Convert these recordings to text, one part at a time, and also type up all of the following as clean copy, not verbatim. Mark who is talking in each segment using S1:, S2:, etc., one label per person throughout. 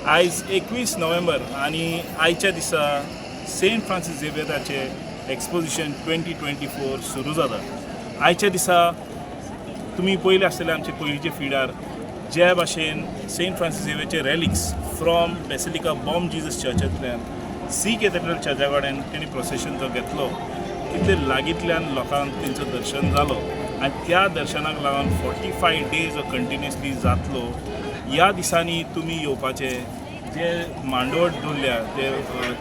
S1: आयज 21 नोव्हेंबर आणि आयच्या दिसा सेंट फ्रांसीस झेवियराचे एक्सपोजिशन 2024 सुरू जाता। आयच्या दिसा तुम्ही पयले आसतले आमचे पयलींचे फिडार जे भाशेन सेंट फ्रांसीस झेवियरचे relics from basilica Bom Jesus चर्चांतल्यान सी कॅथेड्रल चर्चा कडेन तेणी प्रोसेशन जो घेतलो, कितले लागींतल्यान लोकांक तेंचो दर्शन जालो आनी त्या दर्शनाक लागून 45 डेज कंटिन्युअसली जातलो। ह्या दिसांनी तुमी येवपाचे, जे मांडवट दवरल्या, ते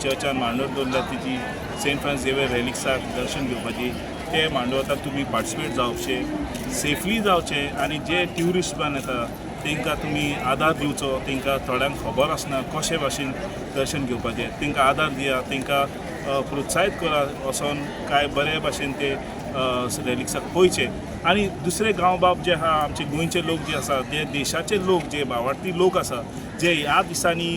S1: चर्चान मांडवट दवरल्या तिची सेंट फ्रांसीस झेवियर रॅलिक्साक दर्शन घेवपाची, ते मांडवताक तुमी पार्टिसिपेट जावचे, सेफली जावचे आनी जे ट्युरिस्ट बान येता तांकां तुमी आदार दिवचो। तांकां थोड्यांक खबर आसना कशे भाशेन दर्शन घेवपाचें, तांकां आदार दिया, तांकां प्रोत्साहीत करा वचोन काय बरे भाशेन ते रॅलिक्साक पळोवचे। आनी दुसरे गांव बाब जे आहा, आमचे गोंयचे लोक जे आसा, ते देशाचे लोक, जे भावार्थी लोक आसा, जे ह्या दिसांनी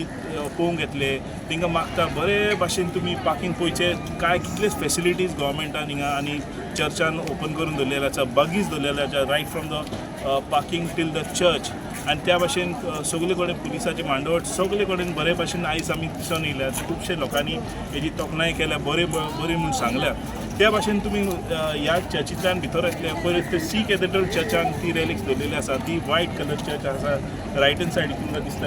S1: पळोवंक येतले, तांकां मागता बरे भाशेन तुमी पार्किंग पळोवचे। काय कितलेच फेसिलिटीज गोवोरमेंटान हिंगा आनी चर्चान ओपन करून दवरलेले आसा, बगीज दवरलेले आसा right from the parking till the church. आनी त्या भाशेन सगळे कडेन पुलिसाचें मांडवट सगळे कडेन बरे भाशेन आयज आमी दिसून येयल्या। खुबशे लोकांनी हेजी तोखणाय केल्या, बरी म्हणून सांगल्या। त्या भाशेन तुमी ह्या चर्चींतल्यान भितर येतले, पयली ते सी कॅथेड्रल चर्चान ती रॅलिक्स दवरलेली आसा, ती व्हायट कलर चर्च आसा, रायट हँड सायडीक तुमकां दिसता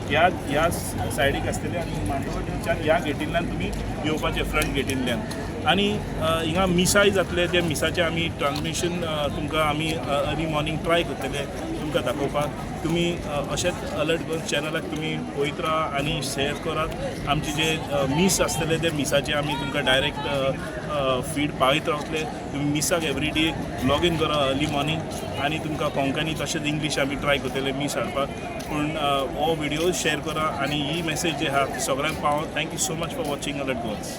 S1: ह्या सायडीक आसतली आनी मांडवटाच्यान ह्या गेटींतल्यान तुमी येवपाचे, फ्रंट गेटींतल्यान। आनी हिंगा मिसाय जातले, ते मिसाचें आमी ट्रान्समिशन तुमकां आमी अर्ली मॉर्निंग ट्राय करतले तुमकां दाखोवपाक। तुमी अशेंच अलर्ट करून चॅनलाक तुमी पळयत राहा आनी शेअर करात। आमचे जे मीस आसतले ते मिसाचे आमी तुमकां डायरेक्ट फीड पावयत रावतले। तुमी मिसाक एवरीडे लॉग इन करा अर्ली मॉर्निंग आनी तुमकां कोंकणी तशेंच इंग्लीश आमी ट्राय करतले मीस हाडपाक। पूण हो व्हिडिओ शेअर करा आनी ही मेसेज जी आहा ती सगळ्यांक पावो। Thank you so much for watching alert goals.